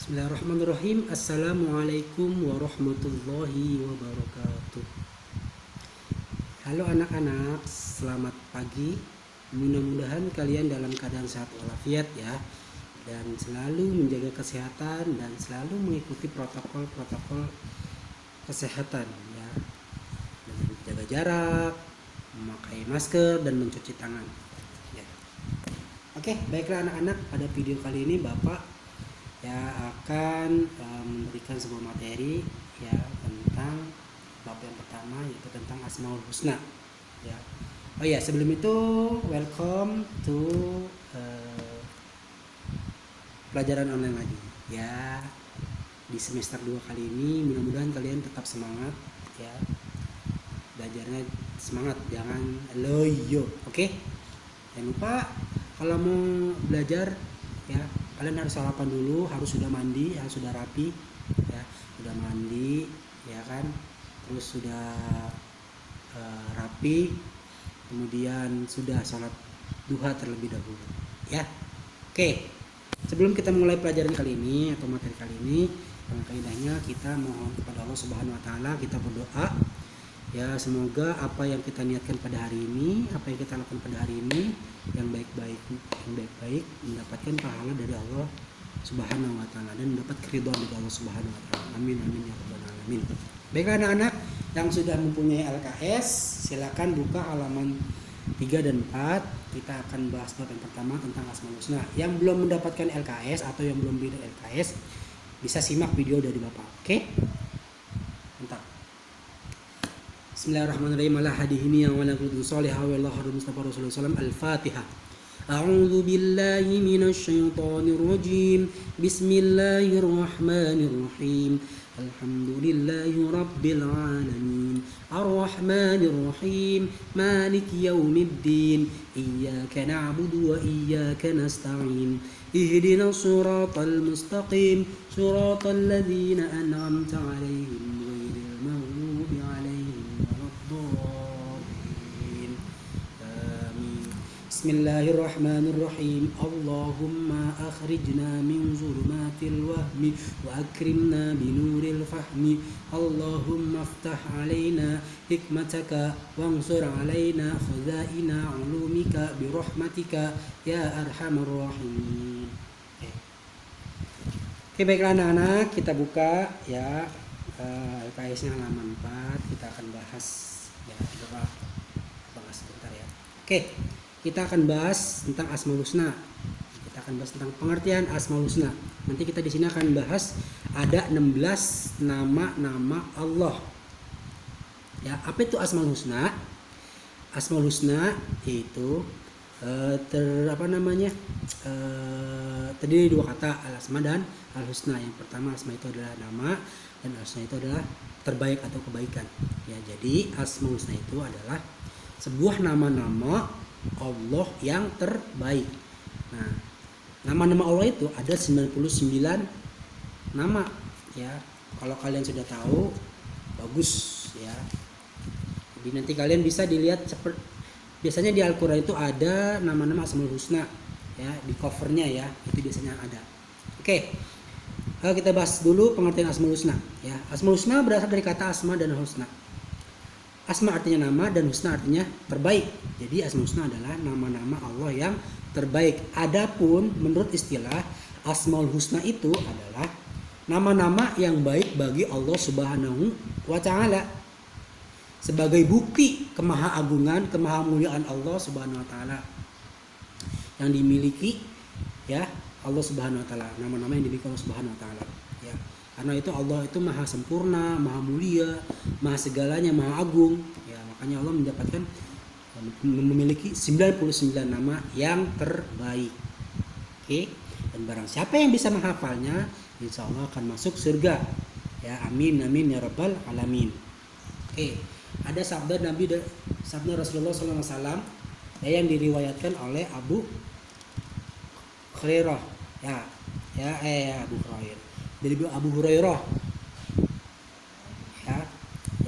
Bismillahirrahmanirrahim. Assalamualaikum warahmatullahi wabarakatuh. Halo anak-anak, selamat pagi. Mudah-mudahan kalian dalam keadaan sehat walafiat ya, dan selalu menjaga kesehatan dan selalu mengikuti protokol-protokol kesehatan ya, dengan jaga jarak, memakai masker dan mencuci tangan ya. Oke, baiklah anak-anak, pada video kali ini Bapak ya akan memberikan sebuah materi ya tentang bab yang pertama, yaitu tentang Asmaul Husna ya. Oh ya, sebelum itu welcome to pelajaran online lagi ya di semester 2 kali ini. Mudah-mudahan kalian tetap semangat ya, belajarnya semangat, jangan loyo. Oke, jangan lupa kalau mau belajar ya, kalian harus sarapan dulu, harus sudah mandi, harus sudah rapi ya, sudah mandi ya kan, terus sudah rapi, kemudian sudah sholat duha terlebih dahulu ya. Oke, sebelum kita mulai pelajaran kali ini atau materi kali ini, kaidahnya kita mohon kepada Allah Subhanahu wa taala, kita berdoa ya, semoga apa yang kita niatkan pada hari ini, apa yang kita lakukan pada hari ini yang baik-baik mendapatkan pahala dari Allah Subhanahu wa taala dan mendapat keridhaan dari Allah Subhanahu wa taala. Amin amin ya rabbal alamin. Baiklah anak-anak yang sudah mempunyai LKS, silakan buka halaman 3 dan 4. Kita akan bahas bab yang pertama tentang Asmaul Husna. Yang belum mendapatkan LKS atau yang belum beda LKS bisa simak video dari Bapak. Oke? Mantap. Bismillahirrahmanirrahim. Ala hadihini wa ala kulli salihah wa Allah Mustafa Rasulullah sallallahu alaihi wasallam. Al-Fatihah. A'udzu billahi minasy syaithanir rajim. Bismillahirrahmanirrahim. Alhamdulillahi rabbil alamin. Ar-Rahmanir Rahim. Maliki yaumiddin. Iyyaka na'budu wa iyyaka nasta'in. Ihdinas siratal mustaqim. Siratal ladzina an'amta 'alaihim ghairil maghdubi 'alaihim. Bismillahirrahmanirrahim. Allahumma akhrijna min zulumatil wahmi wa akrimna binuril fahmi. Allahumma aftah alaina hikmataka wansur alaina khazaina ulumika birahmatika ya arhamar rahimin. Oke, baiklah anak-anak, kita buka ya LKS-nya halaman 4. Kita akan bahas ya, bahas sebentar ya. Oke, kita akan bahas tentang Asmaul Husna. Kita akan bahas tentang pengertian Asmaul Husna. Nanti kita di sini akan bahas ada 16 nama-nama Allah. Ya, apa itu Asmaul Husna? Asmaul Husna yaitu terdiri dua kata, al-asma dan al-husna. Yang pertama, asma itu adalah nama dan al-husna itu adalah terbaik atau kebaikan. Ya, jadi Asmaul Husna itu adalah sebuah nama-nama Allah yang terbaik. Nah, nama-nama Allah itu ada 99 nama ya. Kalau kalian sudah tahu, bagus ya. Jadi nanti kalian bisa dilihat biasanya di Al-Qur'an itu ada nama-nama Asmaul Husna ya, di covernya ya, itu biasanya ada. Oke. Kita bahas dulu pengertian Asmaul Husna ya. Asmaul Husna berasal dari kata asma dan husna. Asma artinya nama dan husna artinya terbaik. Jadi Asmaul Husna adalah nama-nama Allah yang terbaik. Adapun menurut istilah, Asmaul Husna itu adalah nama-nama yang baik bagi Allah Subhanahu wa taala sebagai bukti kemahaagungan, kemahamuliaan Allah Subhanahu wa taala yang dimiliki ya Allah Subhanahu wa taala. Nama-nama yang dimiliki Allah Subhanahu wa taala ya. Karena itu Allah itu maha sempurna, maha mulia, maha segalanya, maha agung ya. Makanya Allah mendapatkan memiliki 99 nama yang terbaik. Oke, dan barang siapa yang bisa menghafalnya, insya Allah akan masuk surga ya. Amin amin ya rabbal alamin. Oke, ada sabda Rasulullah SAW ya, yang diriwayatkan oleh Abu Hurairah Abu Hurairah, dari Abu Hurairah ya,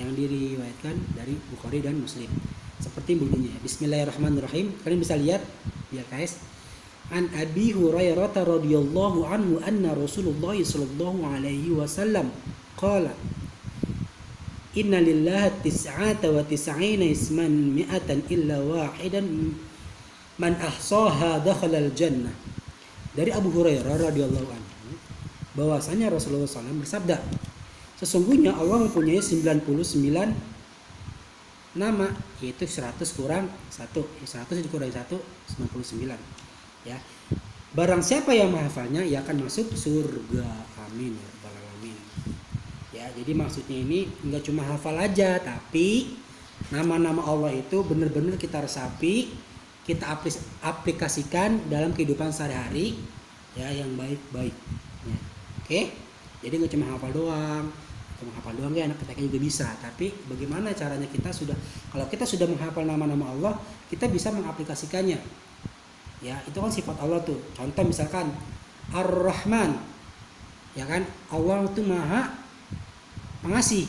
yang diriwayatkan dari Bukhari dan Muslim. Seperti bunyinya, Bismillahirrahmanirrahim. Kalian bisa lihat ya guys. an Abi Hurairah radhiyallahu anhu anna Rasulullah sallallahu alaihi wasallam qala inna lillahi tis'ata wa tis'ina isman mi'atan illa wahidan man ahsaha dakhala al-jannah. Dari Abu Hurairah radhiyallahu anhu bahwasanya Rasulullah SAW bersabda, sesungguhnya Allah mempunyai 99 nama, yaitu 100 kurang 1, 100 dikurangi 1, 99. Ya. Barang siapa yang menghafalnya, ia akan masuk surga. Amin ya rabbal alamin. Ya, jadi maksudnya ini enggak cuma hafal aja, tapi nama-nama Allah itu benar-benar kita resapi, kita aplikasikan dalam kehidupan sehari-hari ya yang baik-baik. Ya. Oke, jadi nggak cuma hafal doang, ya anak kita juga bisa. Tapi bagaimana caranya kalau kita sudah menghafal nama-nama Allah, kita bisa mengaplikasikannya. Ya, itu kan sifat Allah tuh. Contoh misalkan Ar-Rahman, ya kan? Allah itu Maha Pengasih.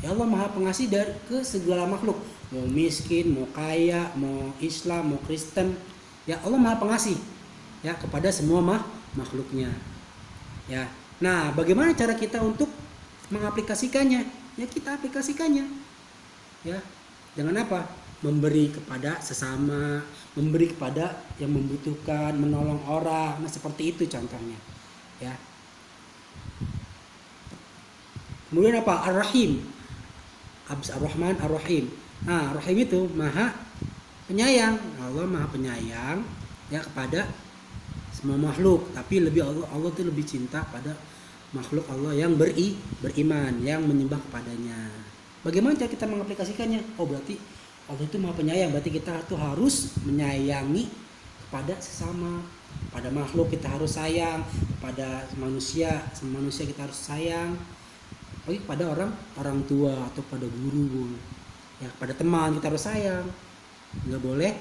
Ya Allah Maha Pengasih ke segala makhluk. Mau miskin, mau kaya, mau Islam, mau Kristen, ya Allah Maha Pengasih. Ya kepada semua makhluknya. Ya. Nah, bagaimana cara kita untuk mengaplikasikannya? Ya kita aplikasikannya. Ya. Dengan apa? Memberi kepada sesama, memberi kepada yang membutuhkan, menolong orang. Nah, seperti itu contohnya. Ya. Kemudian apa? Ar-Rahim. Ar-Rahman, Ar-Rahim. Nah, Rahim itu Maha Penyayang. Allah Maha Penyayang ya kepada semua makhluk, tapi Allah itu lebih cinta pada makhluk Allah yang beriman, yang menyembah kepadanya. Bagaimana cara kita mengaplikasikannya? Oh, berarti Allah itu Maha Penyayang, berarti kita tuh harus menyayangi kepada sesama, pada makhluk kita harus sayang, kepada manusia kita harus sayang, apalagi kepada orang tua atau pada guru, ya kepada teman kita harus sayang. Nggak boleh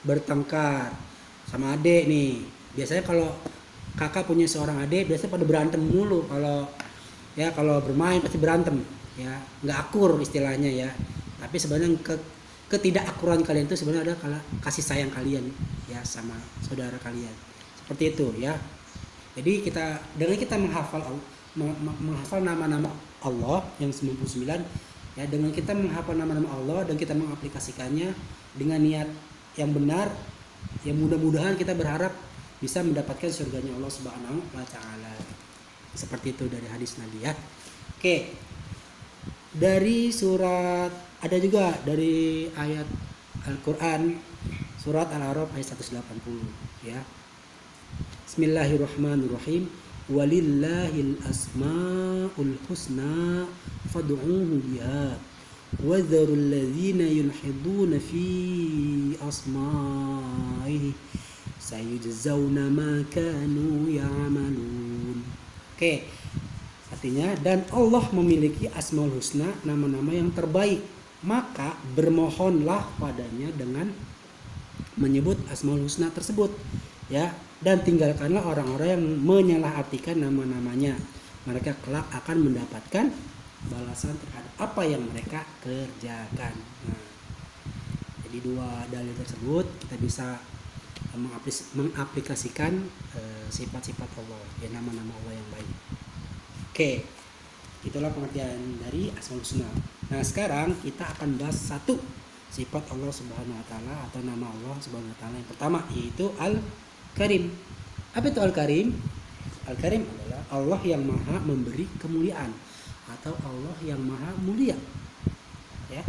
bertengkar sama adik nih. Biasanya kalau kakak punya seorang adik, biasanya pada berantem mulu. Kalau bermain pasti berantem, ya nggak akur istilahnya ya. Tapi sebenarnya ketidakakuran kalian itu sebenarnya ada kasih sayang kalian ya sama saudara kalian. Seperti itu ya. Jadi dengan kita menghafal nama-nama Allah yang 99 ya, dengan kita menghafal nama-nama Allah dan kita mengaplikasikannya dengan niat yang benar, ya mudah-mudahan kita berharap bisa mendapatkan surganya Allah Subhanahu wa taala. Seperti itu dari hadis Nabi ya. Oke. Dari surat, ada juga dari ayat Al-Qur'an surat Al-A'raf ayat 180 ya. Bismillahirrahmanirrahim. Walillahil asmaul husna fad'uuhu biha wa dharul ladzina yulhiduna fi asma'ihi sayujzauna ma kanu ya'malun. Oke. Artinya, dan Allah memiliki asmaul husna, nama-nama yang terbaik. Maka bermohonlah padanya dengan menyebut asmaul husna tersebut, ya. Dan tinggalkanlah orang-orang yang menyalahartikan nama-namanya. Mereka kelak akan mendapatkan balasan terhadap apa yang mereka kerjakan. Nah, jadi dua dalil tersebut kita bisa mengaplikasikan sifat-sifat Allah, ya nama-nama Allah yang baik. Oke, itulah pengertian dari Asmaul Husna. Nah, sekarang kita akan bahas satu sifat Allah Subhanahu wa taala atau nama Allah Subhanahu wa taala yang pertama, yaitu Al-Karim. Apa itu Al-Karim? Al-Karim adalah Allah yang Maha memberi kemuliaan atau Allah yang Maha mulia. Ya.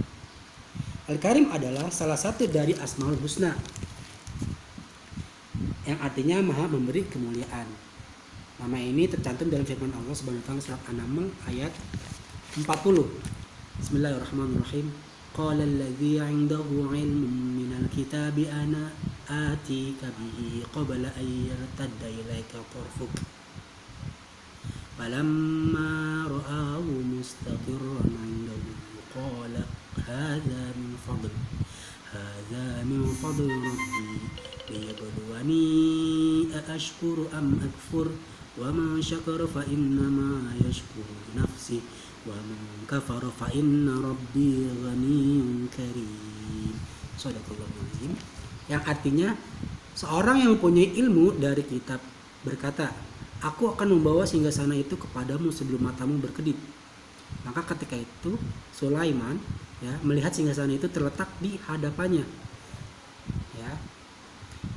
Al-Karim adalah salah satu dari Asmaul Husna yang artinya Maha memberi kemuliaan. Nama ini tercantum dalam firman Allah Subhanahu wa taala surat An-Naml ayat 40. Bismillahirrahmanirrahim. Qala alladzi 'indahu 'ilmun minal kitabi ana atika bihi qabla an yartadda ilayka tarfuk. Falamma ra'ahu mustaqirran 'indahu qala hadza min fadli rabbi liyabluwani aashkuru am akfur wa man syakara fa innama yashkuru nafsi wa man kafara fa inna rabbi ghaniyyun karim. Shadaqallahul azim. Yang artinya, Seorang yang mempunyai ilmu dari kitab berkata, aku akan membawa singgasana itu kepadamu sebelum matamu berkedip. Maka ketika itu Sulaiman ya melihat singgasana itu terletak di hadapannya. Ya.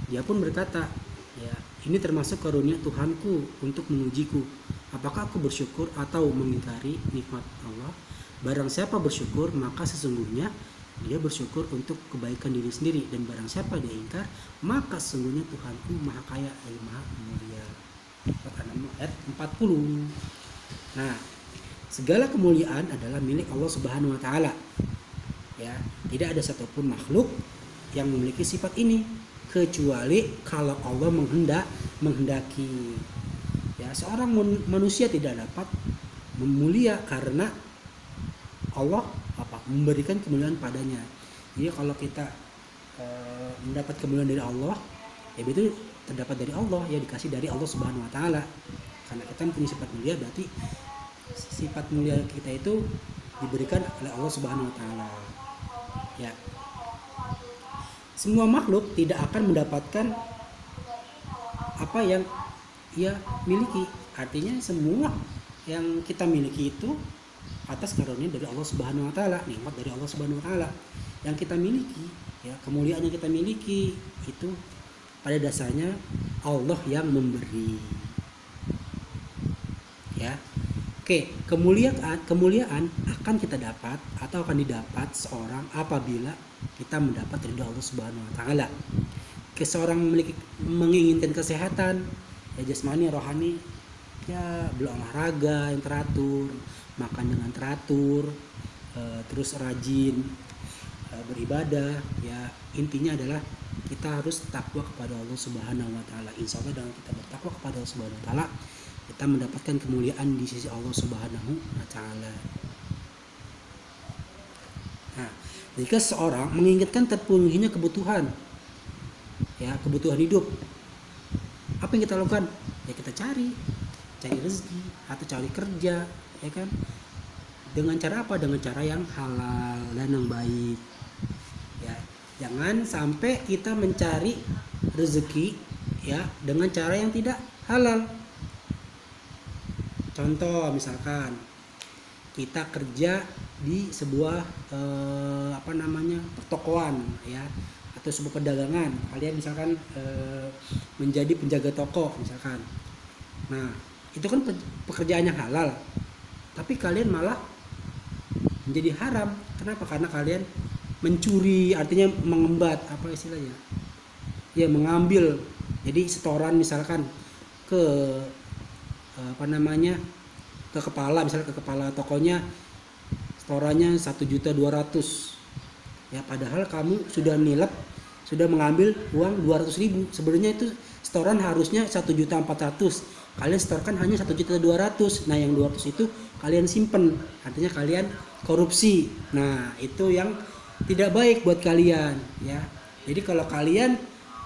Dia pun berkata, ya, ini termasuk karunia Tuhanku untuk mengujiku. Apakah aku bersyukur atau mengingkari nikmat Allah? Barang siapa bersyukur, maka sesungguhnya dia bersyukur untuk kebaikan diri sendiri, dan barang siapa dia ingkar, maka sesungguhnya Tuhanku maha kaya dan maha mulia. Ayat 40. Nah, segala kemuliaan adalah milik Allah Subhanahu wa taala. Ya, tidak ada satupun makhluk yang memiliki sifat ini kecuali kalau Allah menghendaki. Ya, seorang manusia tidak dapat memulia karena Allah memberikan kemuliaan padanya. Jadi kalau kita mendapat kemuliaan dari Allah, ya itu terdapat dari Allah, ya dikasih dari Allah Subhanahu wa taala. Karena kita mempunyai sifat mulia, berarti sifat mulia kita itu diberikan oleh Allah Subhanahu wa taala. Ya. Semua makhluk tidak akan mendapatkan apa yang ia miliki. Artinya semua yang kita miliki itu atas karunia dari Allah Subhanahu wa taala, nikmat dari Allah Subhanahu wa taala. Yang kita miliki, ya, kemuliaan yang kita miliki itu pada dasarnya Allah yang memberi. Ya. Oke, kemuliaan akan kita dapat atau akan didapat seorang apabila kita mendapat ridha Allah Subhanahu wa taala. Seorang menginginkan kesehatan, ya jasmani, rohani, ya berolahraga yang teratur, makan dengan teratur, terus rajin beribadah. Ya, intinya adalah kita harus takwa kepada Allah Subhanahu wa taala. Insya Allah dengan kita bertakwa kepada Allah Subhanahu wa taala, kita mendapatkan kemuliaan di sisi Allah Subhanahu wa taala. Nah, jika seorang menginginkan terpenuhinya kebutuhan, ya kebutuhan hidup, apa yang kita lakukan? Ya kita cari rezeki atau cari kerja, ya kan? Dengan cara apa? Dengan cara yang halal dan yang baik. Ya, jangan sampai kita mencari rezeki ya dengan cara yang tidak halal. Contoh misalkan kita kerja di sebuah pertokoan, ya, atau sebuah perdagangan. Kalian misalkan menjadi penjaga toko misalkan. Nah, itu kan pekerjaan yang halal, tapi kalian malah menjadi haram. Kenapa? Karena kalian mencuri, artinya mengembat, apa istilahnya? Ya, mengambil. Jadi setoran misalkan ke ke kepala, misalnya ke kepala tokonya setorannya 1.200.000, ya, padahal kamu sudah nilep, sudah mengambil uang 200.000. Sebenarnya itu setoran harusnya 1.400.000, kalian setorkan hanya 1.200.000. Nah, yang 200 itu kalian simpen, artinya kalian korupsi. Nah, itu yang tidak baik buat kalian, ya. Jadi kalau kalian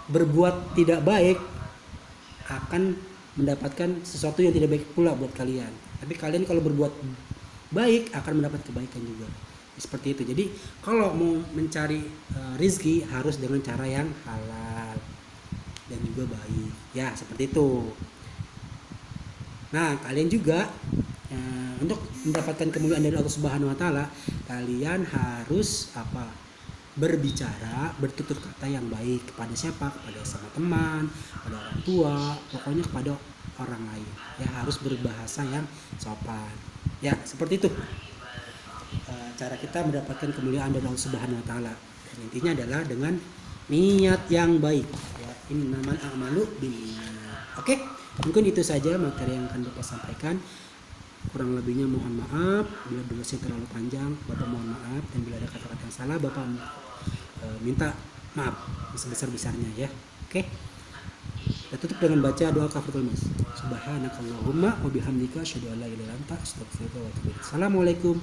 berbuat tidak baik, akan mendapatkan sesuatu yang tidak baik pula buat kalian. Tapi kalian kalau berbuat baik akan mendapat kebaikan juga. Seperti itu. Jadi kalau mau mencari rizki harus dengan cara yang halal dan juga baik. Ya, seperti itu. Nah, kalian juga untuk mendapatkan kemuliaan dari Allah Subhanahu wa taala, kalian harus berbicara, bertutur kata yang baik kepada siapa? Kepada sama teman, kepada orang tua, pokoknya kepada orang lain. Ya, harus berbahasa yang sopan. Ya, seperti itu. Cara kita mendapatkan kemuliaan dari Allah Subhanahu wa taala. Intinya adalah dengan niat yang baik. Ya, innamal a'malu binniyat. Oke, mungkin itu saja materi yang akan Bapak sampaikan. Kurang lebihnya mohon maaf bila durasi terlalu panjang, Bapak mohon maaf, dan bila ada kata-kata yang salah Bapak minta maaf sebesar-besarnya, ya. Oke. Kita tutup dengan baca doa kafaratul majlis. Subhanakallahumma wa bihamdika asyhadu an la ilaha illa anta astaghfiruka wa atubu ilaik. Assalamualaikum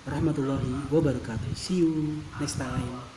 warahmatullahi wabarakatuh. See you next time.